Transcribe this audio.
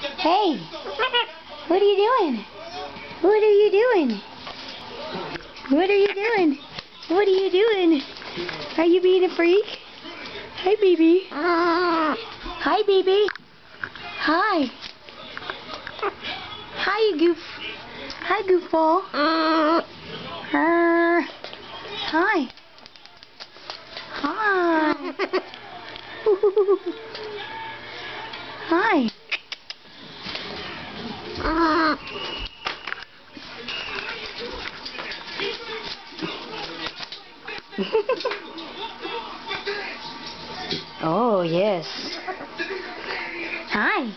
Hey, what are you doing? What are you doing? What are you doing? What are you doing? Are you being a freak? Hi, baby. Hi, baby. Hi. Hi, you goof. Hi, goofball. Hi. Hi. Hi. Oh, yes. Hi.